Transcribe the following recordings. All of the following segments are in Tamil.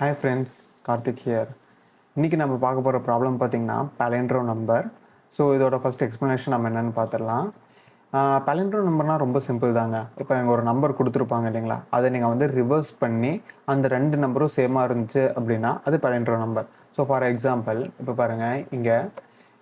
Hi friends, Karthik here. இன்னைக்கு நம்ம பார்க்க போகிற ப்ராப்ளம் பார்த்தீங்கன்னா palindrome நம்பர். ஸோ இதோட ஃபர்ஸ்ட் எக்ஸ்ப்ளனேஷன் நம்ம என்னென்னு பார்த்துடலாம். palindrome நம்பர்னால் ரொம்ப சிம்பிள் தாங்க. இப்போ எனக்கு ஒரு நம்பர் கொடுத்துருப்பாங்க இல்லைங்களா, அதை நீங்கள் வந்து ரிவர்ஸ் பண்ணி அந்த ரெண்டு நம்பரும் சேமாக இருந்துச்சு அப்படின்னா அது palindrome number. So for example இப்போ பாருங்கள், இங்கே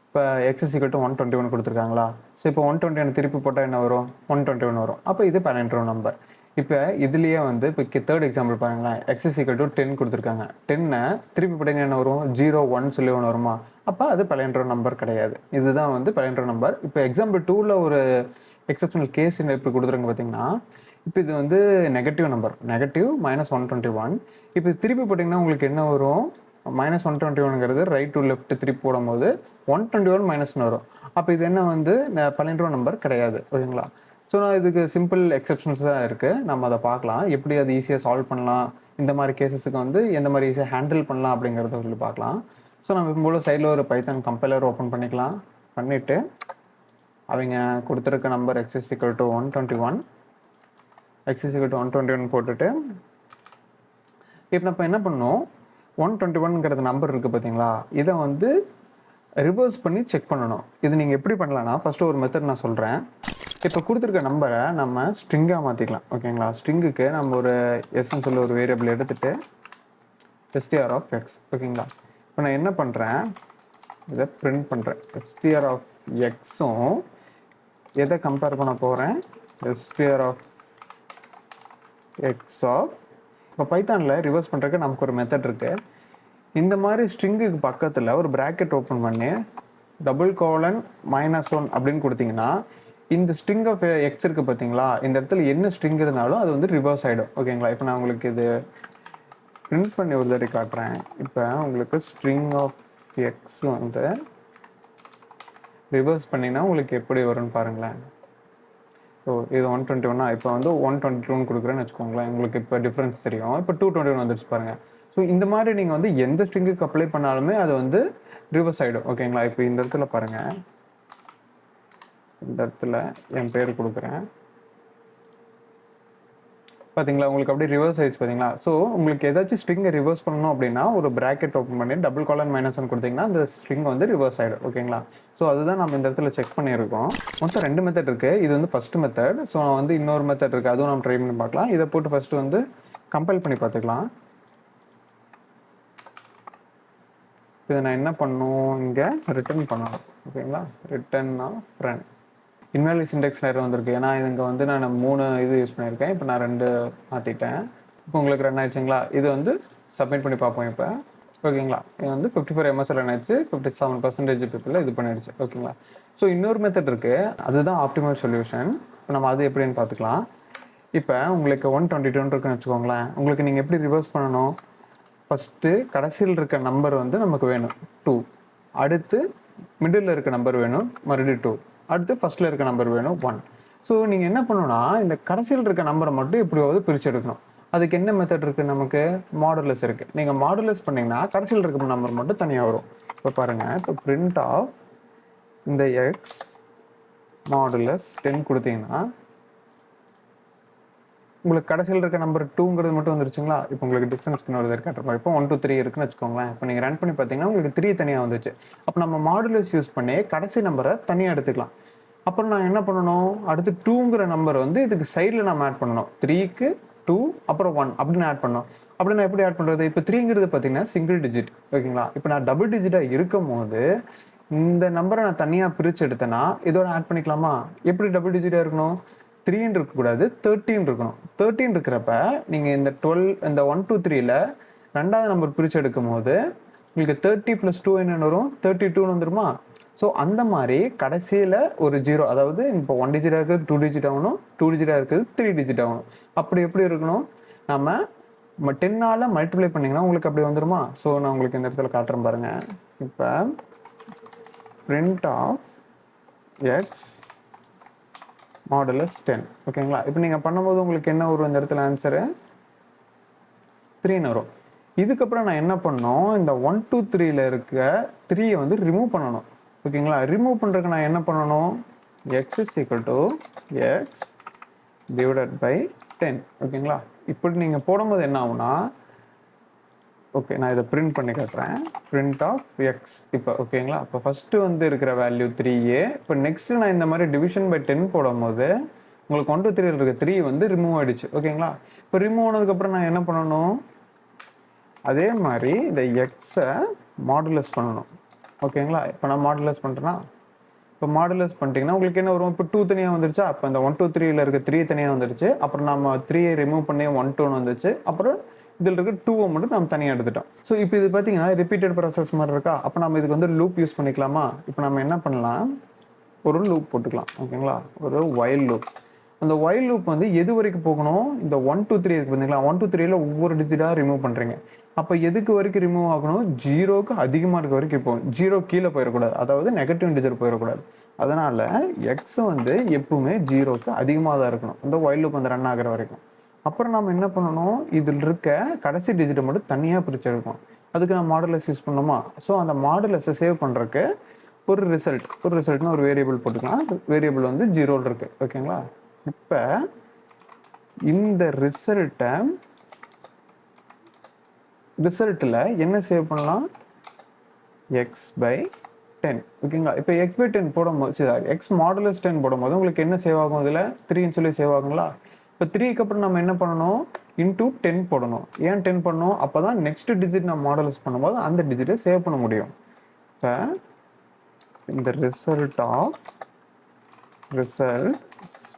இப்போ x = 121 கொடுத்துருக்காங்களா. ஸோ இப்போ 121 திருப்பி போட்டால் என்ன வரும்? 121 வரும். அப்போ இது palindrome நம்பர். இப்போ இதுலேயே வந்து இப்போ தேர்ட் எக்ஸாம்பிள் பாருங்களேன், x = 10 கொடுத்துருக்காங்க. 10 திருப்பி போட்டிங்கன்னா என்ன வரும்? 0 1 சொல்லி ஒன்று வருமா? அப்போ அது palindrome நம்பர் கிடையாது. இதுதான் வந்து palindrome நம்பர். இப்போ எக்ஸாம்பிள் 2ல் ஒரு எக்ஸப்ஷனல் கேஸ் எப்படி கொடுத்துருங்க பார்த்தீங்கன்னா, இப்போ இது வந்து நெகட்டிவ் நம்பர், நெகட்டிவ் -121. இப்போ திருப்பி போட்டிங்கன்னா உங்களுக்கு என்ன வரும்? -121ங்கிறது ரைட் டு லெஃப்ட் திருப்பி போடும்போது 121 - வரும். அப்போ இது என்ன வந்து palindrome நம்பர் கிடையாது. ஓகேங்களா? ஸோ நான் இதுக்கு சிம்பிள் எக்ஸப்ஷன்ஸ் தான் இருக்குது. நம்ம அதை பார்க்கலாம், எப்படி அது ஈஸியாக சால்வ் பண்ணலாம், இந்த மாதிரி கேசஸுக்கு வந்து எந்த மாதிரி ஈஸியாக ஹேண்டில் பண்ணலாம் அப்படிங்கிறத சொல்லி பார்க்கலாம். ஸோ நம்ம போல சைடில் ஒரு பைத்தான் கம்பைலர் ஓப்பன் பண்ணிக்கலாம். பண்ணிவிட்டு அவங்க கொடுத்துருக்க நம்பர் x = 121, x = 121 போட்டுட்டு இப்போ நம்ம என்ன பண்ணோம், 121ங்கிறது நம்பர் இருக்குது பார்த்தீங்களா, இதை வந்து ரிவர்ஸ் பண்ணி செக் பண்ணணும். இது நீங்கள் எப்படி பண்ணலான்னா, ஃபஸ்ட்டு ஒரு மெத்தட் நான் சொல்கிறேன். இப்போ கொடுத்துருக்க நம்பரை நம்ம ஸ்ட்ரிங்காக மாற்றிக்கலாம். ஓகேங்களா? ஸ்ட்ரிங்குக்கு நம்ம ஒரு எஸ்ன்னு சொல்லி ஒரு வேரியபிள் எடுத்துகிட்டு str of x. ஓகேங்களா? இப்போ நான் என்ன பண்ணுறேன், இதை பிரிண்ட் பண்ணுறேன். str of x-உம் எதை கம்பேர் பண்ண போகிறேன், str of x of. இப்போ பைத்தானில் ரிவர்ஸ் பண்ணுறதுக்கு நமக்கு ஒரு மெத்தட் இருக்குது. இந்த மாதிரி ஸ்ட்ரிங்குக்கு பக்கத்தில் ஒரு ப்ராக்கெட் ஓப்பன் பண்ணி :-1 அப்படின்னு கொடுத்தீங்கன்னா இந்த ஸ்ட்ரிங் ஆஃப் எக்ஸ் இருக்குது பார்த்தீங்களா, இந்த இடத்துல என்ன ஸ்ட்ரிங் இருந்தாலும் அது வந்து ரிவர்ஸ் ஆகிடும். ஓகேங்களா? இப்போ நான் உங்களுக்கு இது பிரிண்ட் பண்ணி ஒரு தடவை காட்டுறேன். இப்போ உங்களுக்கு ஸ்ட்ரிங் ஆஃப் எக்ஸ் வந்து ரிவர்ஸ் பண்ணினா உங்களுக்கு எப்படி வரும்னு பாருங்களேன். ஸோ இது 121, இப்போ வந்து 122 கொடுக்குறேன்னு வச்சுக்கோங்களேன். உங்களுக்கு இப்போ டிஃப்ரென்ஸ் தெரியும். இப்போ 221 வந்துருச்சு பாருங்கள். ஸோ இந்த மாதிரி நீங்கள் வந்து எந்த ஸ்ட்ரிங்குக்கு அப்ளை பண்ணாலுமே அது வந்து ரிவர்ஸ் ஆகிடும். ஓகேங்களா? இப்போ இந்த இடத்துல பாருங்கள், இந்த இடத்துல என் பேர் கொடுக்குறேன் பார்த்தீங்களா, உங்களுக்கு அப்படியே ரிவர்ஸ் ஆயிடுச்சு பார்த்தீங்களா. ஸோ உங்களுக்கு ஏதாச்சும் ஸ்ட்ரிங்கை ரிவர்ஸ் பண்ணணும் அப்படின்னா ஒரு ப்ராக்கெட் ஓப்பன் பண்ணி :-1 கொடுத்தீங்கன்னா அந்த ஸ்ட்ரிங் வந்து ரிவர்ஸ் ஆகிடும். ஓகேங்களா? ஸோ அதுதான் நம்ம இந்த இடத்துல செக் பண்ணியிருக்கோம். மொத்தம் 2 மெத்தட் இருக்குது. இது வந்து ஃபஸ்ட்டு மெத்தட். ஸோ வந்து இன்னொரு மெத்தட் இருக்குது, அதுவும் நம்ம ட்ரை பண்ணி பார்க்கலாம். இதை போட்டு ஃபஸ்ட்டு வந்து கம்பைல் பண்ணி பார்த்துக்கலாம். இதை நான் என்ன பண்ணணும், இங்கே ரிட்டர்ன் பண்ணணும். ஓகேங்களா? ரிட்டர்ன்னா ஃப்ரெண்ட். இன்வேலிட் சின்டெக்ஸ் எரர் வந்திருக்கு. ஏன்னா இங்கே வந்து நான் 3 இது யூஸ் பண்ணியிருக்கேன். இப்போ நான் 2 மாற்றிட்டேன். இப்போ உங்களுக்கு ரன் ஆயிடுச்சுங்களா. இது வந்து சப்மிட் பண்ணி பார்ப்போம் இப்போ. ஓகேங்களா? இது வந்து 54 ms ரன் ஆயிடுச்சு. 57% பீப்புளில் இது பண்ணிடுச்சு. ஓகேங்களா? ஸோ இன்னொரு மெத்தட் இருக்குது, அதுதான் ஆப்டிமல் சொல்யூஷன். இப்போ நம்ம அது எப்படின்னு பார்த்துக்கலாம். இப்போ உங்களுக்கு 122 இருக்குன்னு வச்சுக்கோங்களேன். உங்களுக்கு நீங்கள் எப்படி ரிவர்ஸ் பண்ணணும், ஃபஸ்ட்டு கடைசியில் இருக்க நம்பர் வந்து நமக்கு வேணும் 2, அடுத்து மிடில் இருக்க நம்பர் வேணும் மறுபடியும் 2, அடுத்து ஃபஸ்ட்டில் இருக்க நம்பர் வேணும் 1. ஸோ நீங்கள் என்ன பண்ணணும்னா இந்த கடைசியில் இருக்க நம்பரை மட்டும் எப்படியாவது பிரித்து எடுக்கணும். அதுக்கு என்ன மெத்தட் இருக்குது, நமக்கு மாடுலஸ் இருக்குது. நீங்கள் மாடுலஸ் பண்ணிங்கன்னா கடைசியில் இருக்க நம்பர் மட்டும் தனியாக வரும். இப்போ பாருங்கள், இப்போ பிரிண்ட் ஆஃப் இந்த எக்ஸ் (10) கொடுத்தீங்கன்னா உங்களுக்கு கடைசியில் இருக்க நம்பர் 2ங்கிறது மட்டும் வந்துருச்சுங்களா. இப்போ உங்களுக்கு டிஃப்ரென்ஸ் இன்னொரு காட்டுறோம். இப்போ 1 2 3 இருக்குன்னு வச்சுக்கோங்களேன். இப்போ நீங்கள் ரன் பண்ணி பார்த்தீங்கன்னா உங்களுக்கு 3 தனியாக வந்துச்சு. அப்போ நம்ம மாடுலஸ் யூஸ் பண்ணி கடைசி நம்பரை தனியாக எடுத்துக்கலாம். அப்புறம் நான் என்ன பண்ணணும், அடுத்து 2ங்கிற நம்பர் வந்து இதுக்கு சைடில் நம்ம ஆட் பண்ணணும். 3க்கு 2 அப்புறம் 1 அப்படின்னு ஆட் பண்ணணும். அப்படி நான் எப்படி ஆட் பண்ணுறது, இப்போ 3ங்கிறது பார்த்தீங்கன்னா சிங்கிள் டிஜிட். ஓகேங்களா? இப்போ நான் டபுள் டிஜிட்டாக இருக்கும் போது இந்த நம்பரை நான் தனியாக பிரித்து எடுத்தேன்னா இதோட ஆட் பண்ணிக்கலாமா. எப்படி டபுள் டிஜிட்டாக இருக்கணும், 3 இருக்கக்கூடாது, 13 இருக்கணும். 13 இருக்கிறப்ப நீங்கள் இந்த 1 2 3ல் ரெண்டாவது நம்பர் பிரித்து எடுக்கும் போது உங்களுக்கு 30 + 2 என்னென்னு வரும், 32 வந்துருமா. ஸோ அந்த மாதிரி கடைசியில் ஒரு 0, அதாவது இப்போ 1 டிஜிட்டாக இருக்குது 2 டிஜிட் ஆகணும், 2 டிஜிட்டாக இருக்குது 3 டிஜிட் ஆகணும். அப்படி எப்படி இருக்கணும், நம்ம 10ஆல் மல்டிப்ளை பண்ணிங்கன்னா உங்களுக்கு அப்படி வந்துருமா. ஸோ நான் உங்களுக்கு இந்த இடத்துல காட்டுறேன் பாருங்கள். இப்போ பிரிண்ட் ஆஃப் எக்ஸ் (10). ஓகேங்களா? இப்போ நீங்கள் பண்ணும்போது உங்களுக்கு என்ன வரும், இந்த இடத்துல ஆன்சரு 3ன்னு வரும். இதுக்கப்புறம் நான் என்ன பண்ணணும், இந்த 1 2 3ல் இருக்க 3 வந்து ரிமூவ் பண்ணணும். ஓகேங்களா? ரிமூவ் பண்ணுறதுக்கு நான் என்ன பண்ணணும், x = x / 10. ஓகேங்களா? இப்படி நீங்கள் போடும்போது என்ன ஆகும்னா ஓகே, நான் இதை பிரிண்ட் பண்ணி காட்டுறேன். பிரிண்ட் ஆஃப் எக்ஸ் இப்போ ஓகேங்களா. இப்போ ஃபஸ்ட்டு வந்து இருக்கிற வேல்யூ 3a. இப்போ நெக்ஸ்ட்டு நான் இந்த மாதிரி டிவிஷன் பை 10 போடும்போது உங்களுக்கு 1 2 3 இருக்க 3 வந்து ரிமூவ் ஆகிடுச்சு ஓகேங்களா. இப்போ ரிமூவ் ஆனதுக்கப்புறம் நான் என்ன பண்ணணும், அதே மாதிரி இந்த எக்ஸை மாடுலஸ் பண்ணணும் ஓகேங்களா. இப்போ நான் மாடுலஸ் பண்ணுறேன்னா, இப்போ மாடுலஸ் பண்ணிட்டீங்கன்னா உங்களுக்கு என்ன வரும், இப்போ 2 தனியாக வந்துருச்சா. அப்போ இந்த 1 2 3ல இருக்க 3 தனியாக வந்துருச்சு. அப்புறம் நம்ம 3 ரிமூவ் பண்ணி 1 2 வந்துச்சு. அப்புறம் இதில் இருக்க 2 மட்டும் நம்ம தனியாக எடுத்துட்டோம். ஸோ இப்போ இது பார்த்தீங்கன்னா ரிப்பீட்டட் ப்ராசஸ் மாதிரி இருக்கா. அப்போ நம்ம இதுக்கு வந்து லூப் யூஸ் பண்ணிக்கலாமா. இப்போ நம்ம என்ன பண்ணலாம், ஒரு லூப் போட்டுக்கலாம் ஓகேங்களா. ஒரு வைல் லூப். அந்த வைல் லூப் வந்து எது வரைக்கும் போகணும், இந்த 1 2 3 இருக்கு பார்த்தீங்களா. 1 2 3ல ஒவ்வொரு டிஜிட்டாக ரிமூவ் பண்ணுறீங்க. அப்போ எதுக்கு வரைக்கும் ரிமூவ் ஆகணும், 0க்கு அதிகமாக இருக்க வரைக்கும் போகும். 0 கீழே போயிடக்கூடாது, அதாவது நெகட்டிவ் இன்டிஜர் போயிடக்கூடாது. அதனால் எக்ஸ் வந்து எப்பவுமே 0க்கு அதிகமாக தான் இருக்கணும் இந்த வைல் லூப் வந்து ரன் ஆகிற வரைக்கும். அப்புறம் நம்ம என்ன பண்ணணும், இதில் இருக்க கடைசி டிஜிட்டை மட்டும் தனியாக பிரித்து எடுக்கணும். அதுக்கு நான் மாடுலஸ் யூஸ் பண்ணணுமா. ஸோ அந்த மாடுலஸை சேவ் பண்ணுறதுக்கு ஒரு ரிசல்ட்னு ஒரு வேரியபிள் போட்டுக்கலாம். வேரியபிள் வந்து 0 இருக்குது ஓகேங்களா. இப்போ இந்த ரிசல்ட்டில் என்ன சேவ் பண்ணலாம், எக்ஸ் பை 10 ஓகேங்களா. இப்போ எக்ஸ் பை 10 போடும்போது சரி எக்ஸ் மாடுலஸ் 10 போடும்போது உங்களுக்கு என்ன சேவ் ஆகும், இதில் 3ன்னு சொல்லி சேவ் ஆகுங்களா. இப்போ 3க்கு அப்புறம் நம்ம என்ன பண்ணணும், இன்டூ 10 போடணும். ஏன் 10 பண்ணணும், அப்போ தான் நெக்ஸ்ட் டிஜிட் நம்ம மாடுலஸ் பண்ணும்போது அந்த டிஜிட்டை சேவ் பண்ண முடியும். இப்போ இந்த ரிசல்ட்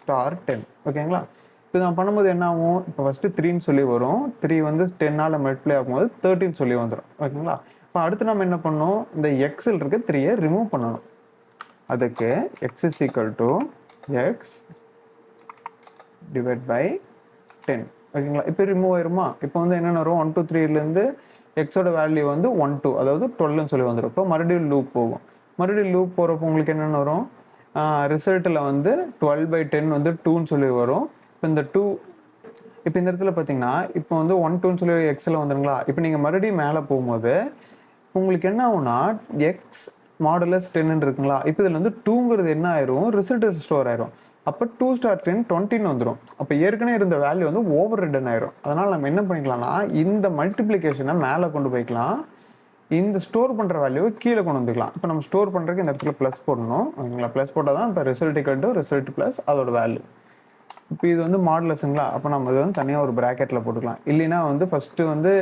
ஸ்டார் 10 ஓகேங்களா. இப்போ நான் பண்ணும்போது என்ன ஆகும், இப்போ ஃபஸ்ட்டு 3ன்னு சொல்லி வரும். 3 வந்து 10ஆல் மல்டிப்ளை ஆகும்போது 13 சொல்லி வந்துடும் ஓகேங்களா. இப்போ அடுத்து நம்ம என்ன பண்ணணும், இந்த எக்ஸில் இருக்க 3யை ரிமூவ் பண்ணணும். அதுக்கு x is equal to x divide by 10 ஓகேங்களா. இப்போ ரிமூவ் ஆயிருமா. இப்போ வந்து என்னென்ன வரும், 1 2 3லேருந்து எக்ஸோட வேல்யூ வந்து 1 2 அதாவது 12ன்னு சொல்லி வந்துடும். இப்போ மறுபடியும் லூப் போகும். மறுபடியும் லூப் போகிறப்போ உங்களுக்கு என்னென்ன வரும், ரிசல்ட்டில் வந்து 12 பை 10 வந்து 2ன்னு சொல்லி வரும். இப்போ இந்த 2 இப்போ இந்த இடத்துல பார்த்தீங்கன்னா இப்போ வந்து 1 2ன்னு சொல்லி எக்ஸில் வந்துருங்களா. இப்போ நீங்கள் மறுபடியும் மேலே போகும்போது உங்களுக்கு என்ன ஆகும்னா எக்ஸ் மாடுலஸ் 10 இருக்குங்களா. இப்போ இதில் வந்து 2ங்கிறது என்ன ஆயிரும், ரிசல்ட் ஸ்டோர் ஆயிரும். அப்போ 2 ஸ்டார் 10 20ன்னு வந்துடும். அப்போ ஏற்கனவே இருந்த வேல்யூ வந்து ஓவர் ரிட்டன் ஆயிரும். அதனால் நம்ம என்ன பண்ணிக்கலாம்னா இந்த மல்டிப்ளிகேஷனை மேலே கொண்டு போய்க்கலாம், இந்த ஸ்டோர் பண்ணுற வேல்யூவை கீழே கொண்டு வந்துக்கலாம். இப்போ நம்ம ஸ்டோர் பண்ணுறதுக்கு இந்த இடத்துல ப்ளஸ் போடணும் ஓகேங்களா. ப்ளஸ் போட்டால் தான் இப்போ result equal to result plus அதோட வேல்யூ. இப்போ இது வந்து மாடுலஸுங்களா. அப்போ நம்ம இது வந்து தனியாக ஒரு ப்ராக்கெட்டில் போட்டுக்கலாம். இல்லைன்னா வந்து ஃபஸ்ட்டு வந்து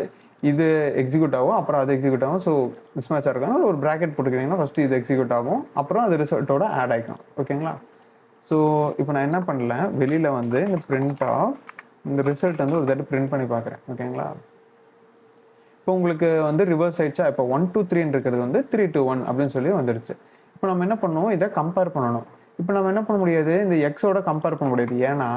இது எக்ஸிக்யூட் ஆகும், அப்புறம் அது எக்ஸிக்யூட் ஆகும். ஸோ மிஸ்மேட்சாக இருக்காங்க, ஒரு ப்ராக்கெட் போட்டுக்கிட்டிங்கன்னா ஃபஸ்ட்டு இது எக்ஸிக்யூட் ஆகும், அப்புறம் அது ரிசல்ட்டோட ஆட் ஆகிக்கும் ஓகேங்களா. ஸோ இப்போ நான் என்ன பண்ணல, வெளியில் வந்து இந்த பிரிண்ட் ஆஃப் இந்த ரிசல்ட் வந்து ஒரு தடவை பிரிண்ட் பண்ணி பார்க்குறேன் ஓகேங்களா. இப்போ உங்களுக்கு வந்து ரிவர்ஸ் ஆயிடுச்சா. இப்போ 1 2 3 இருக்கிறது வந்து 3 2 1 அப்படின்னு சொல்லி வந்துருச்சு. இப்போ நம்ம என்ன பண்ணணும், இதை கம்பேர் பண்ணணும். இப்போ நம்ம என்ன பண்ண முடியாது, இந்த எக்ஸோட கம்பேர் பண்ண முடியாது. ஏன்னா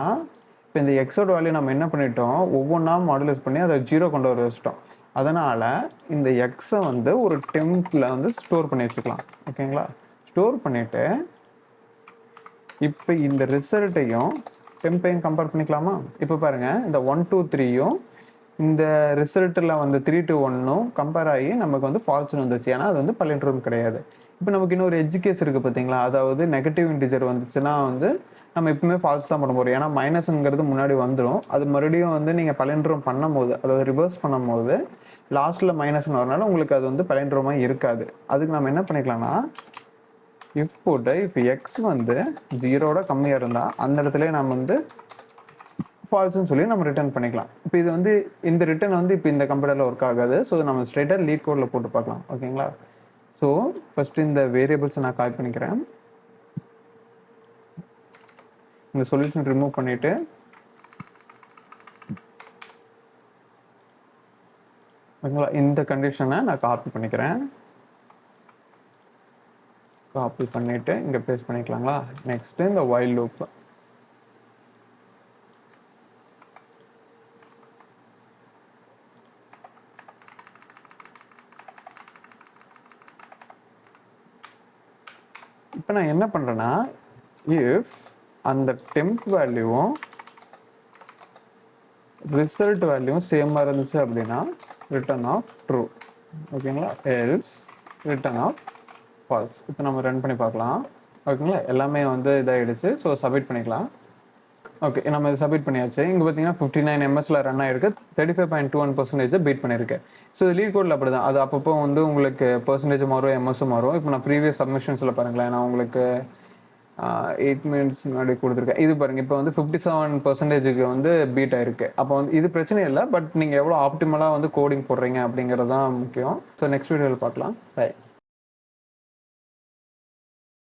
இப்போ இந்த எக்ஸோட வேல்யூ நம்ம என்ன பண்ணிட்டோம், ஒவ்வொன்றா மாடுலேட் பண்ணி அதை 0 கொண்டு வர வச்சிட்டோம். அதனால் இந்த எக்ஸை வந்து ஒரு டெம்பில் வந்து ஸ்டோர் பண்ணி வச்சுக்கலாம் ஓகேங்களா. ஸ்டோர் பண்ணிவிட்டு இப்போ இந்த ரிசல்ட்டையும் டெம்பையும் கம்பேர் பண்ணிக்கலாமா. இப்போ பாருங்கள், இந்த 1 2 3யும் இந்த ரிசல்ட்டில் வந்து 3 2 1ம் கம்பேர் ஆகி நமக்கு வந்து ஃபால்ஸ்னு வந்துச்சு. ஏன்னா அது வந்து பலிண்ட்ரோம் கிடையாது. இப்போ நமக்கு இன்னொரு எட்ஜ் கேஸ் இருக்குது பார்த்தீங்களா, அதாவது நெகட்டிவ் இன்டிஜர் வந்துச்சுன்னா வந்து நம்ம எப்பவுமே ஃபால்ஸ் தான் பண்ண போகிறோம். ஏன்னா மைனஸுங்கிறது முன்னாடி வந்துடும். அது மறுபடியும் வந்து நீங்கள் பலிண்ட்ரோம் பண்ணும்போது, அதாவது ரிவர்ஸ் பண்ணும்போது லாஸ்ட்டில் மைனஸ்னு வரனால உங்களுக்கு அது வந்து பலிண்ட்ரோமாக இருக்காது. அதுக்கு நம்ம என்ன பண்ணிக்கலாம்னா இஃப் போட்டு இப்போ எக்ஸ் வந்து 0ஓட கம்மியாக இருந்தால் அந்த இடத்துல நம்ம வந்து ஃபால்ஸ்ன்னு சொல்லி நம்ம ரிட்டர்ன் பண்ணிக்கலாம். இப்போ இது வந்து இந்த ரிட்டர்ன் வந்து இப்போ இந்த கம்ப்யூட்டரில் ஒர்க் ஆகாது. ஸோ நம்ம ஸ்ட்ரெயிட்டாக லீட் கோடில் போட்டு பார்க்கலாம் ஓகேங்களா. ஸோ ஃபஸ்ட்டு இந்த வேரியபிள்ஸை நான் காப்பி பண்ணிக்கிறேன். இந்த சொல்யூஷன் ரிமூவ் பண்ணிவிட்டு ஓகேங்களா, இந்த கண்டிஷனை நான் காப்பி பண்ணிக்கிறேன். காப்பி பண்ணிவிட்டு இங்கே பேஸ்ட் பண்ணிக்கலாங்களா. நெக்ஸ்ட்டு இந்த வைல் லூப். இப்போ நான் என்ன பண்ணுறேன்னா, இஃப் அந்த டெம்ப் வேல்யூவும் ரிசல்ட் வேல்யூவும் சேமாக இருந்துச்சு அப்படின்னா ரிட்டர்ன் ஆஃப் ட்ரூ ஓகேங்களா, எல்ஸ் ரிட்டர்ன் ஆஃப் ஃபால்ஸ். இப்போ நம்ம ரன் பண்ணி பார்க்கலாம் ஓகேங்களா. எல்லாமே வந்து இதாகிடுச்சு. ஸோ சப்மிட் பண்ணிக்கலாம். ஓகே. நம்ம இத சப்மிட் பண்ணியாச்சு. இங்க பார்த்தீங்கன்னா 59 எம்எஸ்ல ரன் ஆயிருக்கு. 35.21% பீட் பண்ணியிருக்கு. ஸோ லீட் கோட்ல அப்படிதான். அது அப்பப்போ வந்து உங்களுக்கு பெர்சன்டேஜ் மாறும், எம்எஸும் மாறும். இப்போ நான் ப்ரீவியஸ் சப்மிஷன்ஸ்ல பாருங்களேன், நான் உங்களுக்கு 8 மினிட்ஸ் முன்னாடி குடுத்துருக்கேன். இது பாருங்க, இப்போ வந்து 57%க்கு வந்து பீட் ஆயிருக்கு. அப்போ வந்து இது பிரச்சனை இல்ல. பட் நீங்க எவ்வளோ ஆப்டிமலா வந்து கோடிங் போடுறீங்க அப்படிங்கிறது தான் முக்கியம். ஸோ நெக்ஸ்ட் வீடியோல பார்க்கலாம். பை.